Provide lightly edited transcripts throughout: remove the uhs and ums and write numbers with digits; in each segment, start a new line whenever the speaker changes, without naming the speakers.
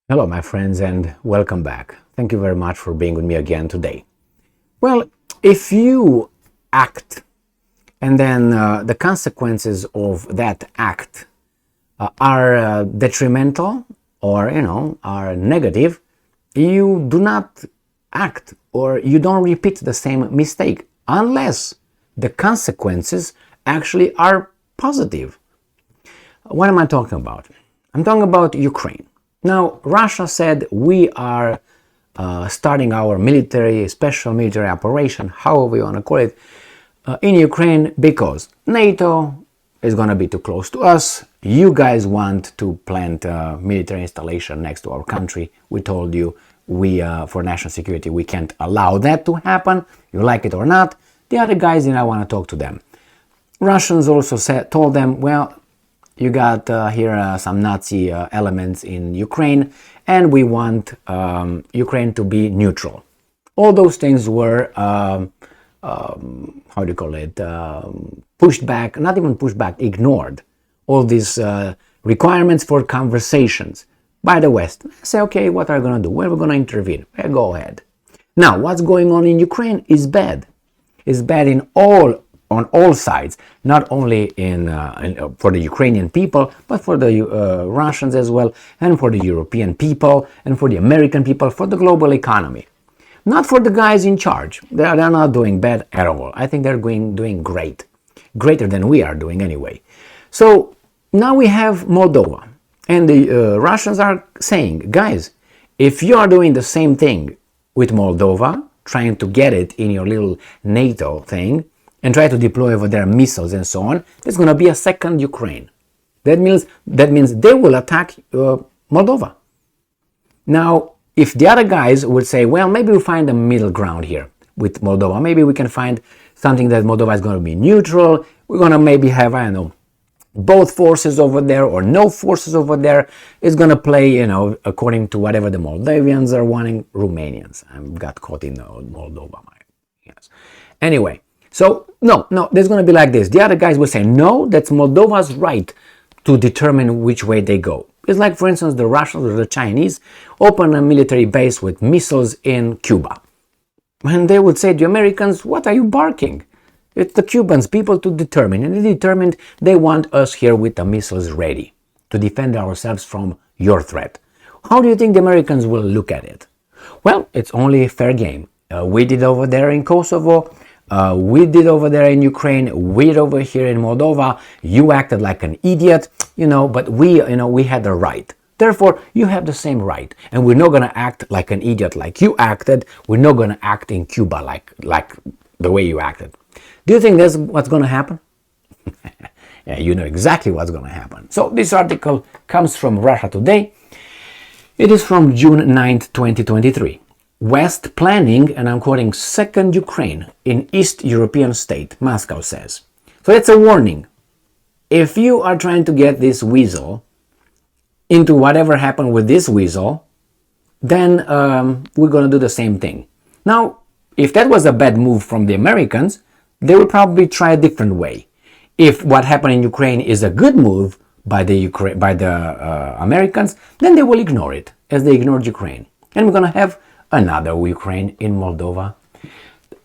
Hello, my friends, and welcome back. Thank you very much for being with me again today. Well, if you act and then the consequences of that act are detrimental or, are negative, you do not act or you don't repeat the same mistake unless the consequences actually are positive. What am I talking about? I'm talking about Ukraine. Now, Russia said we are starting our special military operation, however you want to call it, in Ukraine because NATO is going to be too close to us. You guys want to plant a military installation next to our country. We told you for national security, we can't allow that to happen. You like it or not. The other guys didn't want to talk to them. Russians also told them, well, you got here some Nazi elements in Ukraine, and we want Ukraine to be neutral. All those things were, pushed back, not even pushed back, ignored. All these requirements for conversations by the West. Say, okay, what are we going to do? Well, we're going to intervene. Well, go ahead. Now, what's going on in Ukraine is bad. It's bad on all sides, not only for the Ukrainian people, but for the Russians as well, and for the European people, and for the American people, for the global economy. Not for the guys in charge. They're not doing bad at all. I think they're doing great. Greater than we are doing anyway. So now we have Moldova. And the Russians are saying, guys, if you are doing the same thing with Moldova, trying to get it in your little NATO thing, and try to deploy over there missiles and so on, there's going to be a second Ukraine. That means they will attack Moldova. Now, if the other guys would say, well, maybe we'll find a middle ground here with Moldova. Maybe we can find something that Moldova is going to be neutral. We're going to maybe have, I don't know, both forces over there or no forces over there. It's going to play, according to whatever the Moldavians are wanting. Romanians. I got caught in Moldova. Yes. Anyway. So, no, there's going to be like this. The other guys will say, no, that's Moldova's right to determine which way they go. It's like, for instance, the Russians or the Chinese open a military base with missiles in Cuba. And they would say to the Americans, what are you barking? It's the Cubans, people to determine. And they determined they want us here with the missiles ready to defend ourselves from your threat. How do you think the Americans will look at it? Well, it's only fair game. We did over there in Kosovo. We did over there in Ukraine, we did over here in Moldova, you acted like an idiot, but we had the right. Therefore, you have the same right. And we're not going to act like an idiot like you acted. We're not going to act in Cuba like the way you acted. Do you think that's what's going to happen? Yeah, you know exactly what's going to happen. So this article comes from Russia Today. It is from June 9th, 2023. West planning, and I'm quoting, second Ukraine in East European state, Moscow says. So it's a warning. If you are trying to get this weasel into whatever happened with this weasel, then we're going to do the same thing. Now, if that was a bad move from the Americans, they would probably try a different way. If what happened in Ukraine is a good move by the Americans, then they will ignore it, as they ignored Ukraine. And we're going to have another Ukraine in Moldova.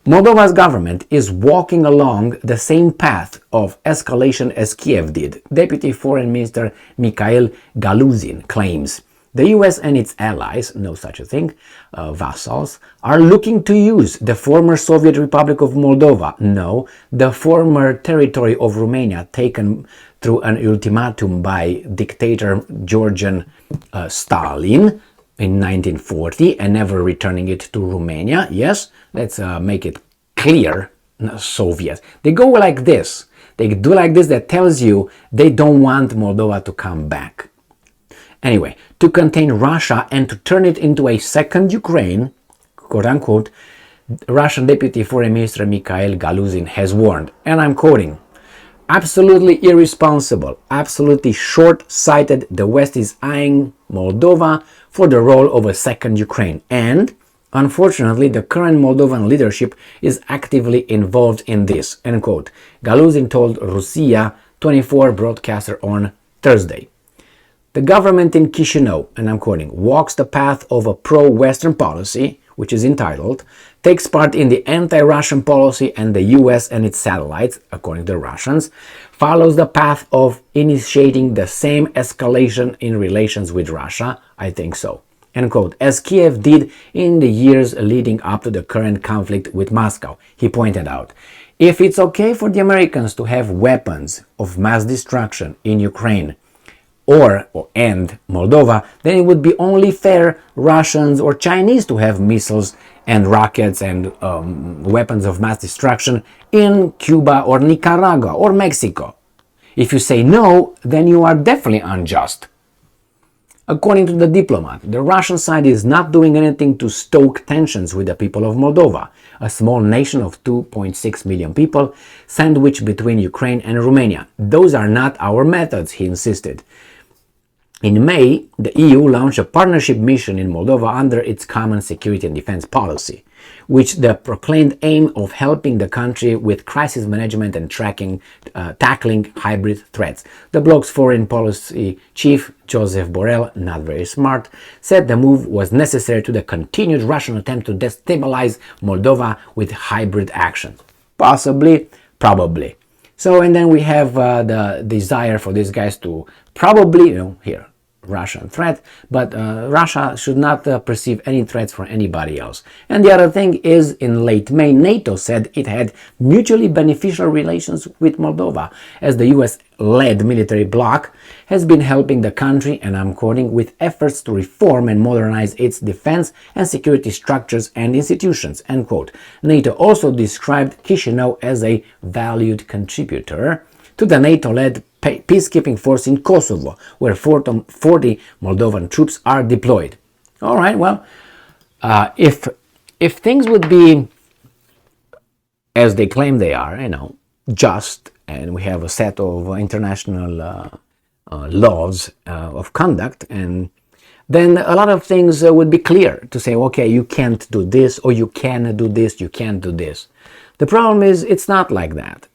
Moldova's government is walking along the same path of escalation as Kiev did, Deputy Foreign Minister Mikhail Galuzin claims. The US and its allies, no such a thing, vassals, are looking to use the former Soviet Republic of Moldova, no, the former territory of Romania taken through an ultimatum by dictator Georgian Stalin, in 1940 and never returning it to Romania. Yes, let's make it clear, Soviets. They go like this. They do like this, that tells you they don't want Moldova to come back. Anyway, to contain Russia and to turn it into a second Ukraine, quote unquote, Russian Deputy Foreign Minister Mikhail Galuzin has warned, and I'm quoting, absolutely irresponsible, absolutely short-sighted, the West is eyeing Moldova for the role of a second Ukraine. And, unfortunately, the current Moldovan leadership is actively involved in this, end quote. Galuzin told Rusia 24 broadcaster on Thursday. The government in Chisinau, and I'm quoting, walks the path of a pro-Western policy, which is entitled, takes part in the anti-Russian policy, and the US and its satellites, according to the Russians, follows the path of initiating the same escalation in relations with Russia. I think so. End quote, as Kiev did in the years leading up to the current conflict with Moscow, he pointed out. If it's okay for the Americans to have weapons of mass destruction in Ukraine and Moldova, then it would be only fair Russians or Chinese to have missiles and rockets and weapons of mass destruction in Cuba or Nicaragua or Mexico. If you say no, then you are definitely unjust. According to the diplomat, the Russian side is not doing anything to stoke tensions with the people of Moldova, a small nation of 2.6 million people, sandwiched between Ukraine and Romania. Those are not our methods, he insisted. In May, the EU launched a partnership mission in Moldova under its common security and defense policy, which the proclaimed aim of helping the country with crisis management and tackling hybrid threats. The bloc's foreign policy chief, Joseph Borrell, not very smart, said the move was necessary to the continued Russian attempt to destabilize Moldova with hybrid actions. Possibly, probably. So, and then we have the desire for these guys to probably, here, Russian threat, but Russia should not perceive any threats from anybody else. And the other thing is, in late May, NATO said it had mutually beneficial relations with Moldova, as the US-led military bloc has been helping the country, and I'm quoting, with efforts to reform and modernize its defense and security structures and institutions, end quote. NATO also described Chisinau as a valued contributor to the NATO-led peacekeeping force in Kosovo, where 40 Moldovan troops are deployed. All right, well, if things would be as they claim they are, just, and we have a set of international laws of conduct, and then a lot of things would be clear to say, okay, you can't do this, or you can do this, you can't do this. The problem is it's not like that,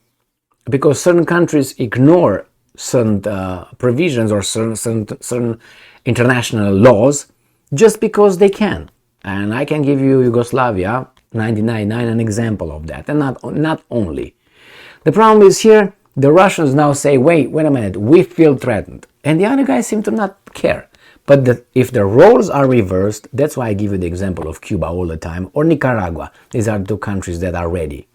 because certain countries ignore certain provisions or certain international laws just because they can. And I can give you Yugoslavia, 1999, an example of that, and not only. The problem is here, the Russians now say, wait a minute, we feel threatened. And the other guys seem to not care. But if the roles are reversed, that's why I give you the example of Cuba all the time, or Nicaragua. These are two countries that are ready.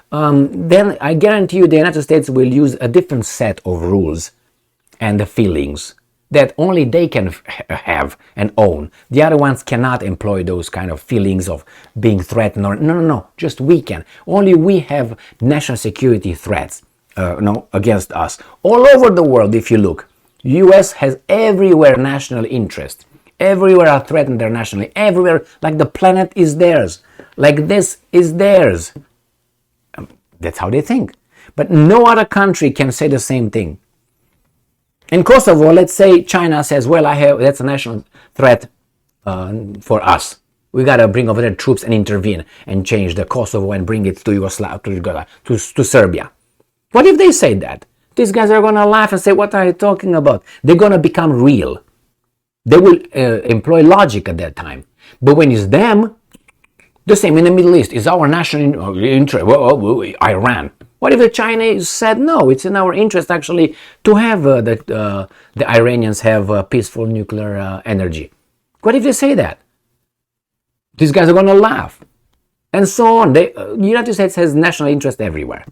Then I guarantee you the United States will use a different set of rules and the feelings that only they can have and own. The other ones cannot employ those kind of feelings of being threatened. Or no, just we can. Only we have national security threats against us. All over the world, if you look, US has everywhere national interest. Everywhere are threatened internationally. Everywhere, like the planet is theirs. Like this is theirs. That's how they think. But no other country can say the same thing. In Kosovo, let's say China says, well, that's a national threat for us. We got to bring over there troops and intervene and change the Kosovo and bring it to Yugoslavia, to Serbia. What if they say that? These guys are going to laugh and say, what are you talking about? They're going to become real. They will employ logic at that time. But when it's them, the same in the Middle East. Is our national interest? Iran. What if the Chinese said, no, it's in our interest actually to have the Iranians have peaceful nuclear energy? What if they say that? These guys are going to laugh. And so on. The United States has national interest everywhere.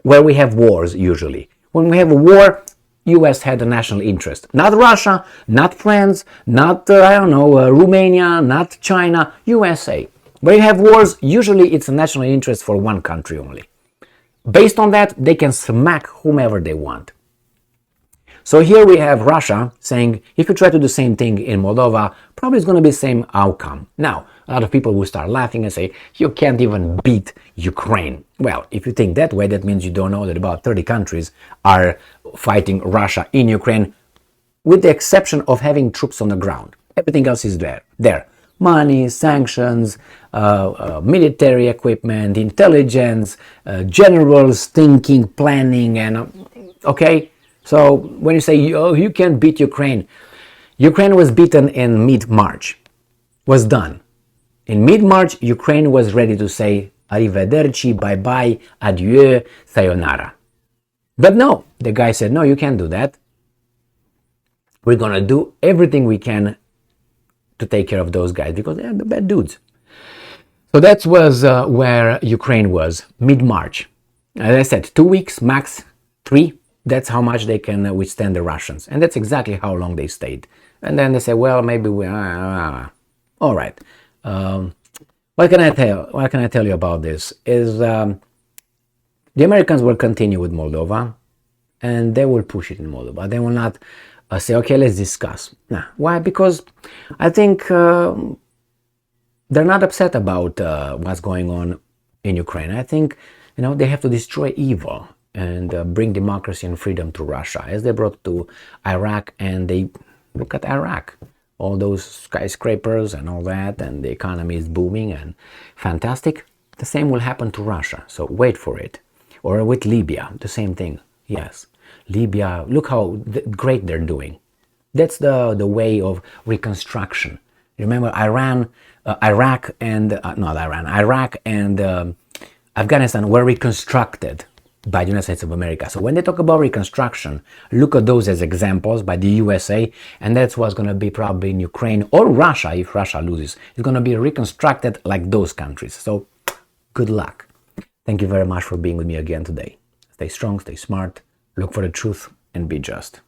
Where we have wars, usually. When we have a war, US had a national interest. Not Russia, not France, not, Romania, not China, USA. Where you have wars, usually it's a national interest for one country only. Based on that, they can smack whomever they want. So here we have Russia saying, if you try to do the same thing in Moldova, probably it's going to be the same outcome. Now, a lot of people will start laughing and say, you can't even beat Ukraine. Well, if you think that way, that means you don't know that about 30 countries are fighting Russia in Ukraine, with the exception of having troops on the ground. Everything else is there. Money, sanctions, military equipment, intelligence, generals thinking, planning, and okay, So when you say, oh, you can beat Ukraine, Ukraine was beaten in mid-March, was done. In mid-March, Ukraine was ready to say arrivederci, bye-bye, adieu, sayonara. But no, the guy said, no, you can't do that. We're going to do everything we can to take care of those guys because they're the bad dudes. So that was where Ukraine was, mid-March. As I said, 2 weeks, max 3. That's how much they can withstand the Russians. And that's exactly how long they stayed. And then they say, well, maybe we... all right. What can I tell you about this? Is the Americans will continue with Moldova, and they will push it in Moldova. They will not say, okay, let's discuss. Nah. Why? Because I think they're not upset about what's going on in Ukraine. I think, they have to destroy evil and bring democracy and freedom to Russia, as they brought to Iraq. And they look at Iraq, all those skyscrapers and all that, and the economy is booming and fantastic. The same will happen to Russia, so wait for it. Or with Libya, the same thing. Yes, Libya, look how great they're doing. That's the way of reconstruction. Remember, Iraq and Afghanistan were reconstructed by the United States of America. So when they talk about reconstruction, look at those as examples by the USA, and that's what's going to be probably in Ukraine or Russia. If Russia loses, it's going to be reconstructed like those countries. So good luck. Thank you very much for being with me again today. Stay strong, stay smart, look for the truth, and be just.